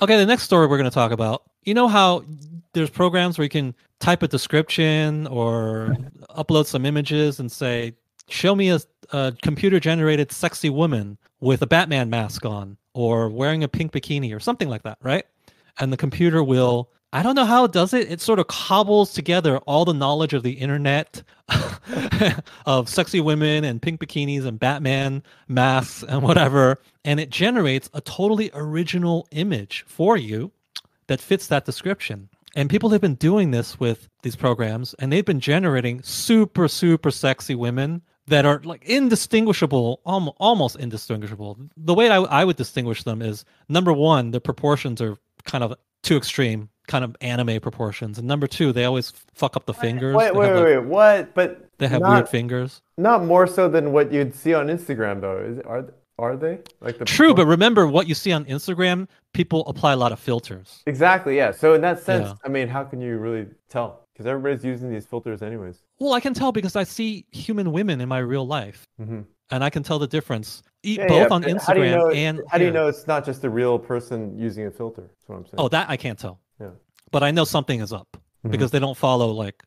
Okay, the next story we're going to talk about. You know how there's programs where you can type a description or upload some images and say, show me a computer generated sexy woman with a Batman mask on or wearing a pink bikini or something like that, right? And the computer will, I don't know how it does it. It sort of cobbles together all the knowledge of the internet of sexy women and pink bikinis and Batman masks and whatever. And it generates a totally original image for you that fits that description. And people have been doing this with these programs, and they've been generating super, super sexy women that are like indistinguishable, almost indistinguishable. The way I would distinguish them is number one, the proportions are kind of too extreme, kind of anime proportions. And number two, they always fuck up the fingers. Wait, what? But they have weird fingers. Not more so than what you'd see on Instagram, though. Are they? Like True, but remember what you see on Instagram, people apply a lot of filters. Exactly, yeah. So in that sense, I mean, how can you really tell? Because everybody's using these filters anyways. Well, I can tell because I see human women in my real life. Mm-hmm. And I can tell the difference both on Instagram how do you know it's not just a real person using a filter? That's what I'm saying. Oh, that I can't tell. Yeah. But I know something is up because they don't follow like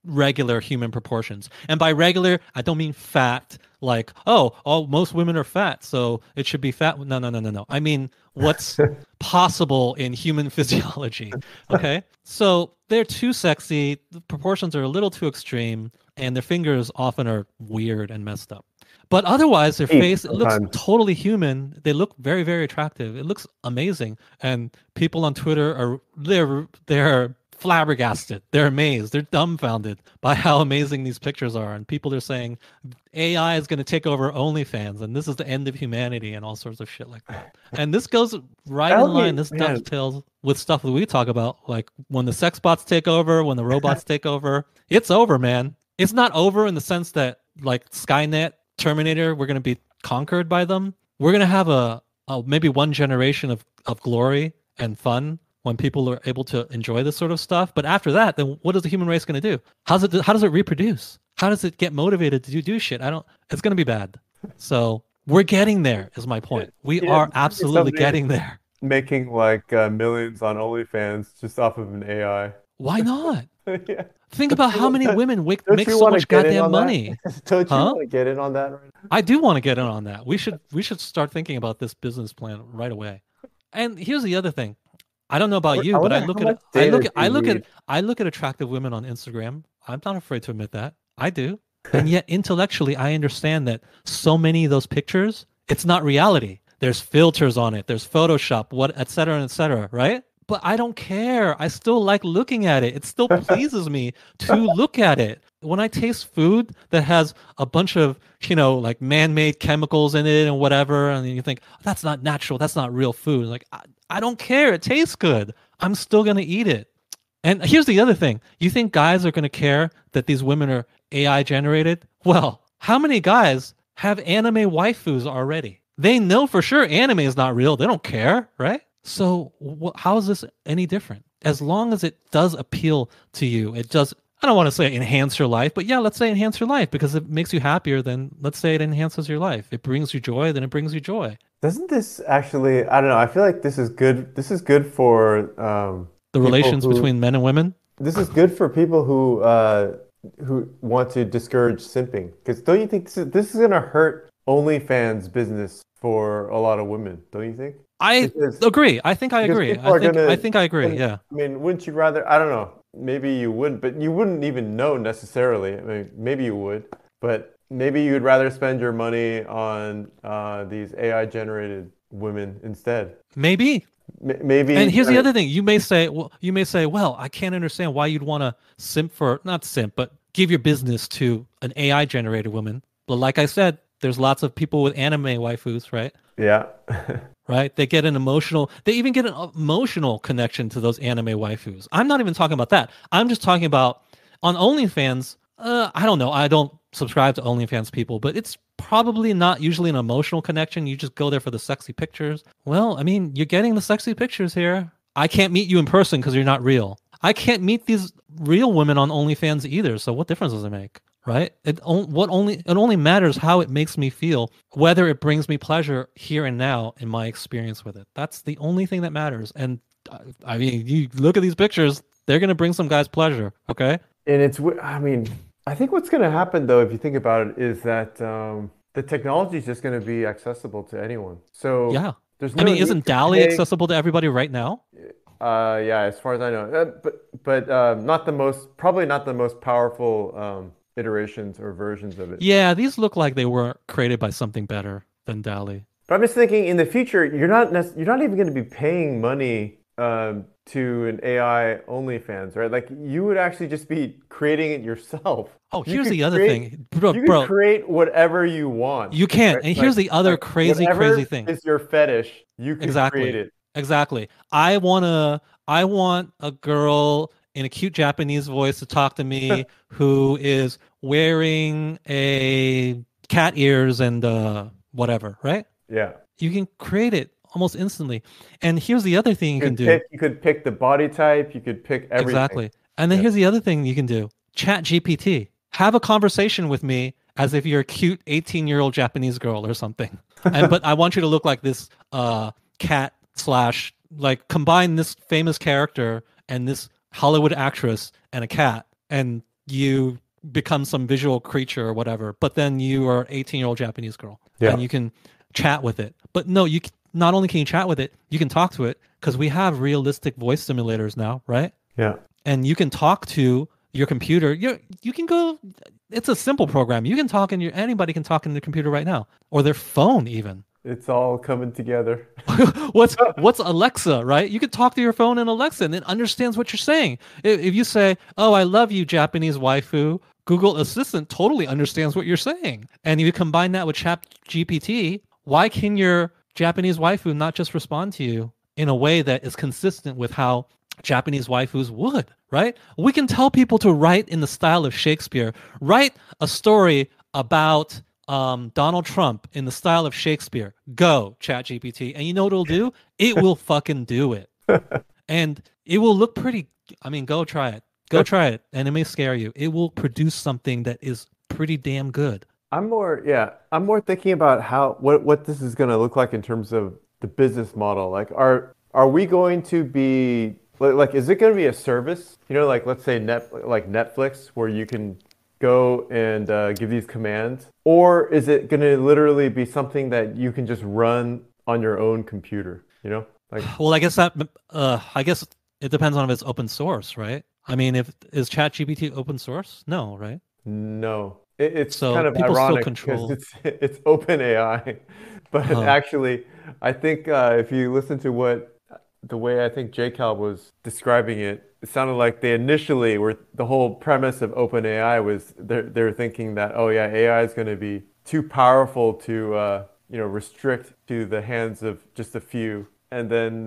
regular human proportions. And by regular, I don't mean fat, like, most women are fat, so it should be fat. No. I mean, what's possible in human physiology. Okay. So they're too sexy. The proportions are a little too extreme, and their fingers often are weird and messed up. But otherwise, their face, it looks totally human. They look very, very attractive. It looks amazing. And people on Twitter they're flabbergasted. They're amazed. They're dumbfounded by how amazing these pictures are. And people are saying AI is going to take over OnlyFans and this is the end of humanity and all sorts of shit like that. And this goes right in line. This dovetails with stuff that we talk about, like when the sex bots take over, when the robots take over. It's over, man. It's not over in the sense that like Skynet, Terminator, we're going to be conquered by them. We're going to have a maybe one generation of glory and fun when people are able to enjoy this sort of stuff. But after that, then what is the human race going to do? How does it reproduce? How does it get motivated to do shit? It's going to be bad. So we're getting there is my point. We are absolutely getting there. Making like millions on OnlyFans just off of an AI. Why not? Yeah. Think about how many women make so much goddamn money. Don't you want to get in on that right now? I do want to get in on that. We should start thinking about this business plan right away. And here's the other thing. I don't know about you, but I look at attractive women on Instagram. I'm not afraid to admit that. I do. And yet intellectually I understand that so many of those pictures, it's not reality. There's filters on it, there's Photoshop, et cetera, right? But I don't care. I still like looking at it. It still pleases me to look at it. When I taste food that has a bunch of, like man-made chemicals in it and whatever, and you think, that's not natural, that's not real food. Like, I don't care. It tastes good. I'm still going to eat it. And here's the other thing. You think guys are going to care that these women are AI generated? Well, how many guys have anime waifus already? They know for sure anime is not real. They don't care, right? So how is this any different? As long as it does appeal to you, it does, I don't want to say enhance your life, but yeah, let's say enhance your life because it makes you happier, then let's say it enhances your life. It brings you joy, then it brings you joy. Doesn't this actually, I don't know, I feel like this is good. This is good for the relations between men and women. This is good for people who want to discourage simping. Because don't you think this is going to hurt OnlyFans business for a lot of women? Don't you think? I agree. I think I agree. I think I agree. Yeah. I mean, wouldn't you rather? I don't know. Maybe you wouldn't, but you wouldn't even know necessarily. I mean, maybe you would, but maybe you'd rather spend your money on these AI-generated women instead. Maybe. Maybe. And here's the other thing. You may say, well, I can't understand why you'd want to not simp, but give your business to an AI-generated woman. But like I said, there's lots of people with anime waifus, right? Yeah. Right? They even get an emotional connection to those anime waifus. I'm not even talking about that. I'm just talking about on OnlyFans. I don't know. I don't subscribe to OnlyFans people, but it's probably not usually an emotional connection. You just go there for the sexy pictures. Well, I mean, you're getting the sexy pictures here. I can't meet you in person because you're not real. I can't meet these real women on OnlyFans either. So what difference does it make? right? It only matters how it makes me feel, whether it brings me pleasure here and now in my experience with it. That's the only thing that matters. And I mean, you look at these pictures, they're gonna bring some guys pleasure, okay? And I mean, I think what's going to happen though, if you think about it, is that the technology is just going to be accessible to anyone. So Yeah. there's I no mean, need isn't to DALL-E pay. accessible to everybody right now? Yeah, as far as I know, but not the most, probably not the most powerful iterations or versions of it. Yeah, these look like they were created by something better than DALL-E. But I'm just thinking, in the future, you're not even going to be paying money to an AI OnlyFans, right? Like you would actually just be creating it yourself. Oh, You here's could the other create thing. Bro, you could bro, create whatever you want, you can't. right? And here's the other crazy Whatever thing. is your fetish, you could create Exactly. it. Exactly. I want a girl in a cute Japanese voice to talk to me who is wearing a cat ears and whatever, right? Yeah. You can create it almost instantly. And here's the other thing you can You could do. pick the body type, you could pick everything. Exactly. And then Yeah. here's the other thing you can do. Chat GPT. Have a conversation with me as if you're a cute 18-year-old Japanese girl or something. And but I want you to look like this cat slash like combine this famous character and this Hollywood actress and a cat and you become some visual creature or whatever. But then you are an 18-year-old Japanese girl Yeah. and you can chat with it. But no, not only can you chat with it, you can talk to it because we have realistic voice simulators now, right? Yeah. And you can talk to your computer. You can go. It's a simple program. You can talk in anybody can talk in the computer right now or their phone even. It's all coming together. What's Alexa, right? You can talk to your phone and Alexa and it understands what you're saying. If you say, "Oh, I love you, Japanese waifu," Google Assistant totally understands what you're saying. And if you combine that with Chat GPT, why can your Japanese waifu not just respond to you in a way that is consistent with how Japanese waifus would, right? We can tell people to write in the style of Shakespeare. Write a story about Donald Trump in the style of Shakespeare. Go, ChatGPT. And you know what it'll do? It will fucking do it. And it will look pretty. I mean, go try it. Go try it. And it may scare you. It will produce something that is pretty damn good. I'm more thinking about what this is going to look like in terms of the business model. Like, are we going to be like, is it going to be a service? You know, like let's say like Netflix, where you can go and give these commands, or is it going to literally be something that you can just run on your own computer? You know, like Well, I guess it depends on if it's open source, right? I mean, if is ChatGPT open source? No, right? no. It's So kind of people still ironic because control. it's open AI, but Uh, actually, I think if you listen to the way I think JCal was describing it, it sounded like they initially were the whole premise of open AI was they're thinking that, oh yeah, AI is going to be too powerful to restrict to the hands of just a few, and then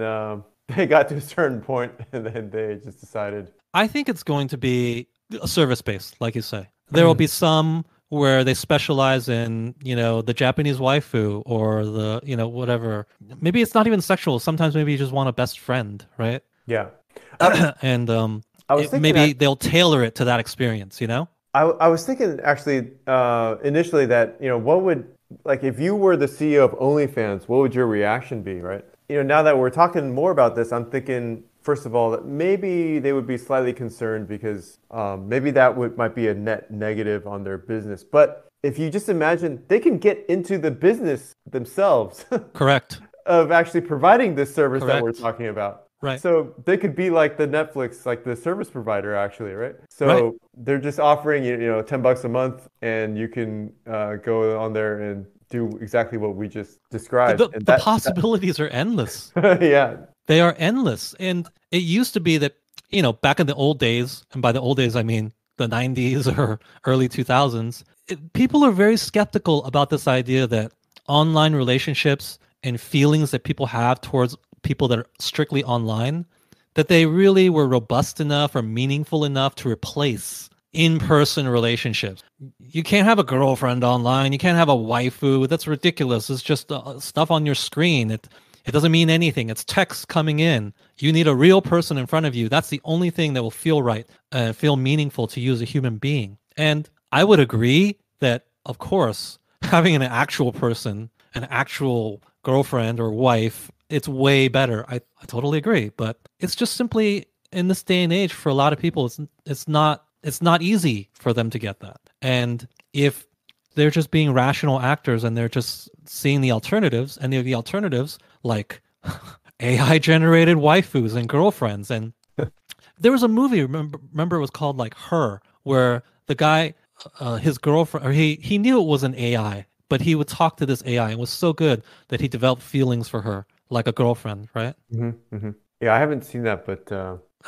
they got to a certain point, and then they just decided. I think it's going to be a service based, like you say. There will be some where they specialize in, the Japanese waifu or the, whatever. Maybe it's not even sexual. Sometimes maybe you just want a best friend, right? Yeah. Um, And I was thinking maybe they'll tailor it to that experience, you know? I was thinking actually initially that, what would, like, if you were the CEO of OnlyFans, what would your reaction be, right? Now that we're talking more about this, I'm thinking, first of all, that maybe they would be slightly concerned because maybe that might be a net negative on their business. But if you just imagine they can get into the business themselves Correct. of actually providing this service that we're Correct. talking about. Right. So they could be like the Netflix, like the service provider, actually, right? So Right. they're just offering you, $10 a month, and you can go on there and do exactly what we just described. And The possibilities are endless. yeah, They are endless. And it used to be that, back in the old days, and by the old days, I mean the 90s or early 2000s, people are very skeptical about this idea that online relationships and feelings that people have towards people that are strictly online, that they really were robust enough or meaningful enough to replace in-person relationships. You can't have a girlfriend online. You can't have a waifu. That's ridiculous. It's just stuff on your screen. It doesn't mean anything. It's text coming in. You need a real person in front of you. That's the only thing that will feel right, feel meaningful to you as a human being. And I would agree that, of course, having an actual person, an actual girlfriend or wife, it's way better. I totally agree. But it's just simply in this day and age for a lot of people, it's not easy for them to get that. And if they're just being rational actors and they're just seeing the alternatives, and the alternatives like AI generated waifus and girlfriends. And there was a movie, remember it was called like Her, where the guy, his girlfriend, or he knew it was an AI, but he would talk to this AI and was so good that he developed feelings for her like a girlfriend, right? Yeah, I haven't seen that, but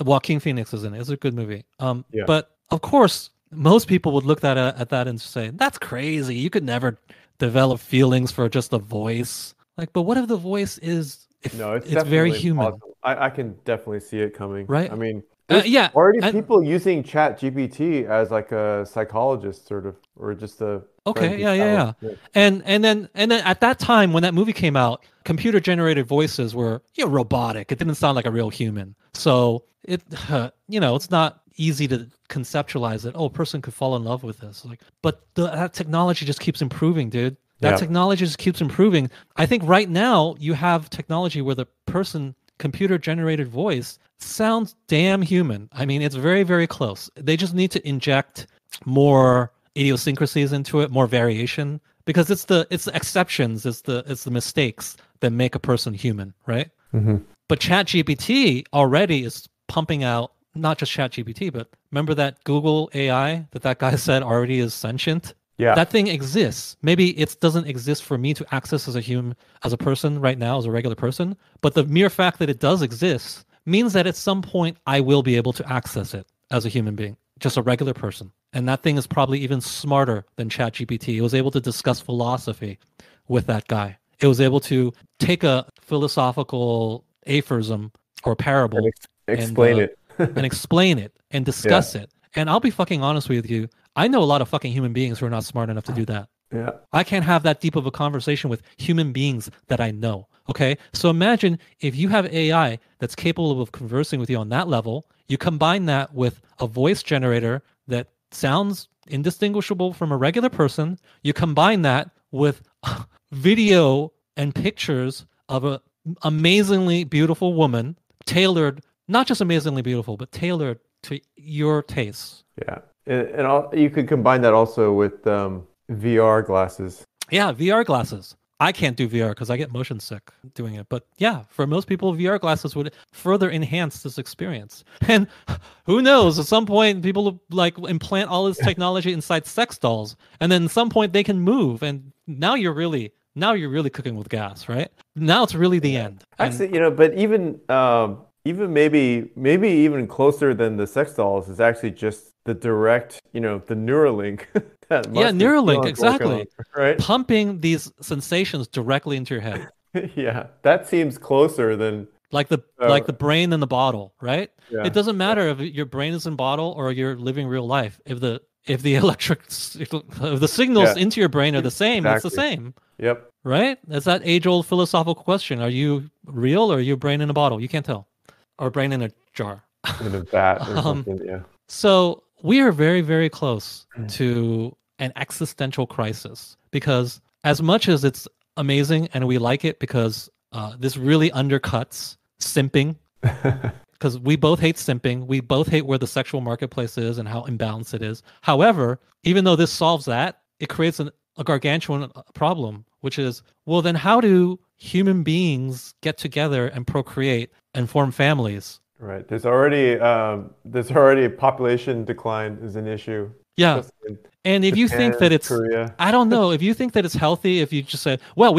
Joaquin Phoenix is in it. It's a good movie. yeah. But of course, most people would look at that and say, "That's crazy. You could never develop feelings for just a voice." Like, but what if the voice is if No, it's it's very definitely human, possible. I can definitely see it coming. right? I mean, there's Yeah. already And people using Chat GPT as like a psychologist, sort of, or just a friend okay, who yeah, yeah, chat yeah. with. And then at that time when that movie came out, computer generated voices were robotic. It didn't sound like a real human. So it it's not easy to conceptualize that a person could fall in love with this. Like, but that technology just keeps improving, dude. That Yeah. technology just keeps improving. I think right now you have technology where the person computer generated voice sounds damn human. I mean, it's very, very close. They just need to inject more idiosyncrasies into it, more variation, because it's the exceptions, it's the mistakes that make a person human, right? But ChatGPT already is pumping out not just ChatGPT, but remember that Google AI that guy said already is sentient? Yeah. That thing exists. Maybe it doesn't exist for me to access as a human, as a person right now, as a regular person, but the mere fact that it does exist means that at some point I will be able to access it as a human being, just a regular person. And that thing is probably even smarter than ChatGPT. It was able to discuss philosophy with that guy. It was able to take a philosophical aphorism or And parable and explain it. and explain it and Yeah. discuss it. And I'll be fucking honest with you. I know a lot of fucking human beings who are not smart enough to do that. Yeah. I can't have that deep of a conversation with human beings that I know. Okay. So imagine if you have AI that's capable of conversing with you on that level, you combine that with a voice generator that sounds indistinguishable from a regular person, you combine that with video and pictures of a amazingly beautiful woman, tailored, not just amazingly beautiful, but tailored to your tastes. Yeah. You could combine that also with VR glasses. Yeah, VR glasses. I can't do VR because I get motion sick doing it. But yeah, for most people, VR glasses would further enhance this experience. And who knows, at some point, people like implant all this technology inside sex dolls, and then at some point they can move, and now you're really cooking with gas, right? Now it's really the end. And Actually, but even maybe even closer than the sex dolls is actually just the direct, the Neuralink that yeah, Musk is Neuralink, working exactly. on, right? Pumping these sensations directly into your head. Yeah, that seems closer than Like the brain in the bottle, right? yeah, It doesn't matter if your brain is in bottle or you're living real life. If the if the signals yeah, into your brain are the same, it's the exactly. same, Yep. right? It's that age-old philosophical question: Are you real or are you a brain in a bottle? You can't tell, or brain in a jar. In a vat or Um, something. Yeah. so we are very, very close to an existential crisis because as much as it's amazing and we like it because this really undercuts simping, because we both hate simping. We both hate where the sexual marketplace is and how imbalanced it is. However, even though this solves that, it creates a gargantuan problem, which is, well, then how do human beings get together and procreate and form families? Right. There's already population decline is an issue. Yeah. Especially in And if you think that Japan, it's, Korea. I don't know, if you think that it's healthy, if you just say, well,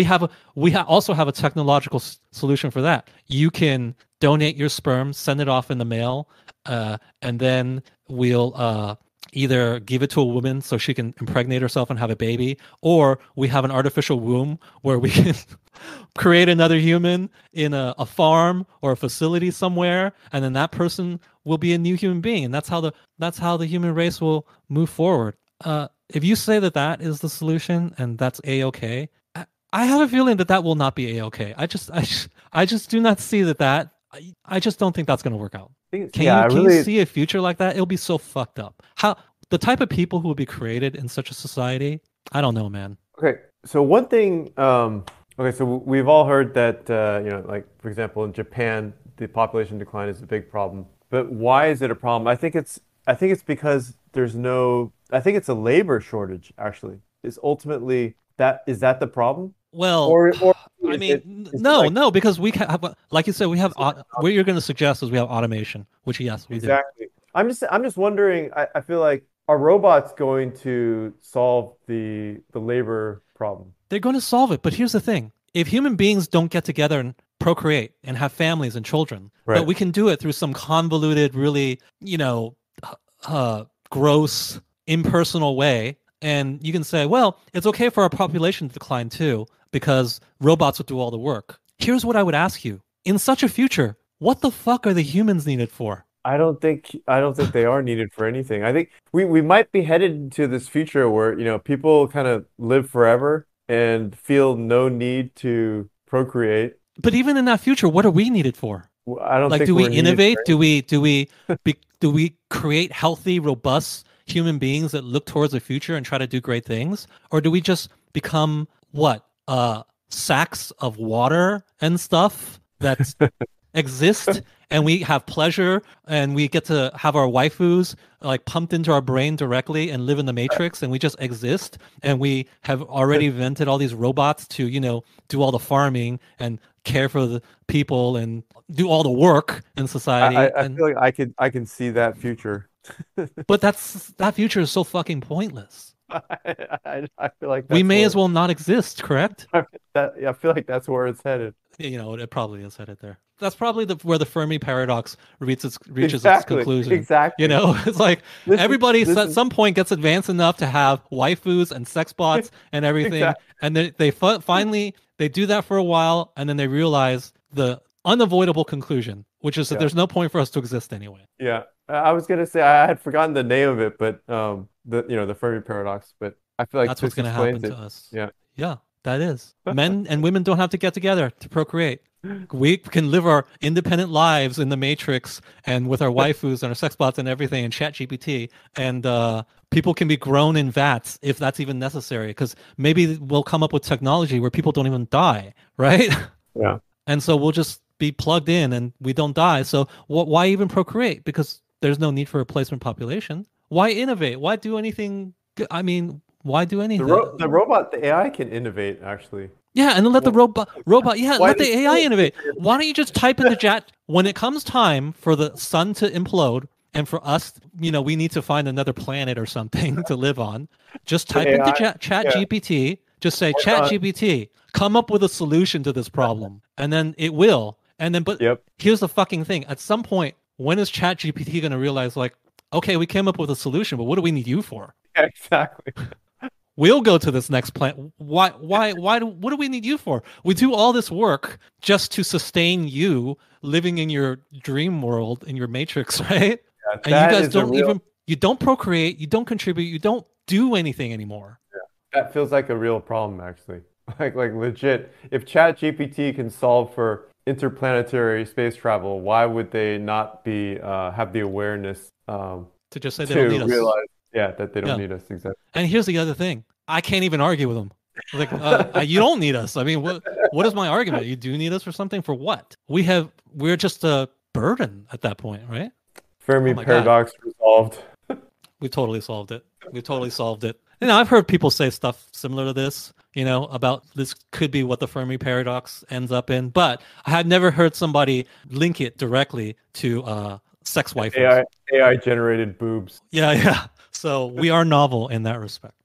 also have a technological solution for that. You can donate your sperm, send it off in the mail, and then we'll either give it to a woman so she can impregnate herself and have a baby, or we have an artificial womb where we can create another human in a farm or a facility somewhere, and then that person will be a new human being, and that's how the human race will move forward. If you say that is the solution and that's a-okay, I have a feeling that will not be a-okay. I just do not see that. I just don't think that's going to work out. Yeah, I Can you really see a future like that? It'll be so fucked up. How the type of people who would be created in such a society, I don't know, man. Okay, so one thing, okay, so we've all heard that, like for example, in Japan, the population decline is a big problem. But why is it a problem? I think it's because I think it's a labor shortage, actually. Is ultimately is that the problem? Well, Or I mean, is it no, like no, because we have, like you said, we have, is it what you're going to suggest is we have automation, which yes, we do. exactly? I'm just wondering, I feel like are robots going to solve the labor problem? They're going to solve it. But here's the thing. If human beings don't get together and procreate and have families and children, but Right. we can do it through some convoluted, really, gross, impersonal way. And you can say, well, it's okay for our population to decline too, because robots would do all the work. Here's what I would ask you. In such a future, what the fuck are the humans needed for? I don't think they are needed for anything. I think we might be headed into this future where, people kind of live forever and feel no need to procreate. But even in that future, what are we needed for? I don't Like, think do we we're needed for innovate? anything. Do we create healthy, robust human beings that look towards the future and try to do great things, or do we just become what sacks of water and stuff that exist, and we have pleasure and we get to have our waifus like pumped into our brain directly and live in the matrix, and we just exist, and we have already invented all these robots to do all the farming and care for the people and do all the work in society. I And feel like I can see that future. but that future is so fucking pointless. I feel like We that's may as where well not exist, correct? I feel like that's where it's headed. It probably is headed there. That's probably where the Fermi paradox reaches its Exactly. conclusion. Exactly. It's like everybody This at is some point gets advanced enough to have waifus and sex bots and everything, exactly. and then finally they do that for a while, and then they realize the unavoidable conclusion, which is that Yeah. there's no point for us to exist anyway. Yeah. I was gonna say I had forgotten the name of it, but the Fermi paradox, but I feel like That's what's this going to explains happen to it. us. Yeah. Yeah, that is. Men and women don't have to get together to procreate. We can live our independent lives in the matrix and with our waifus and our sex bots and everything and chat GPT. And people can be grown in vats if that's even necessary. Because maybe we'll come up with technology where people don't even die, right? Yeah. And so we'll just be plugged in and we don't die. So why even procreate? Because there's no need for replacement population. Why innovate? Why do anything? I mean, why do anything? The AI can innovate actually. Yeah, and then let the Well, robot, yeah, why let the does AI humans innovate. need to Why don't you just type in the chat when it comes time for the sun to implode and for us, we need to find another planet or something to live on. Just the type into AI? chat Yeah. GPT, just say Work chat on. GPT, come up with a solution to this problem. And then it will. And then but Yep. here's the fucking thing. At some point, when is chat GPT going to realize like, okay, we came up with a solution, but what do we need you for? Yeah, exactly. We'll go to this next planet. What do we need you for? We do all this work just to sustain you living in your dream world, in your matrix, right? Yeah, And you that guys is a real you don't procreate, you don't contribute, you don't do anything anymore. that feels like a real problem actually. Like legit. If ChatGPT can solve for interplanetary space travel, why would they not be have the awareness To just say they don't to need us. realize, yeah, that they don't Yeah. need us exactly. And here's the other thing. I can't even argue with them. Like, you don't need us. I mean, what is my argument? You do need us for something? For what? We're just a burden at that point, right? Fermi Oh my God. paradox resolved. We totally solved it. We totally solved it. I've heard people say stuff similar to this, about this could be what the Fermi paradox ends up in, but I had never heard somebody link it directly to sex waifus. AI generated boobs. Yeah, yeah. So we are novel in that respect.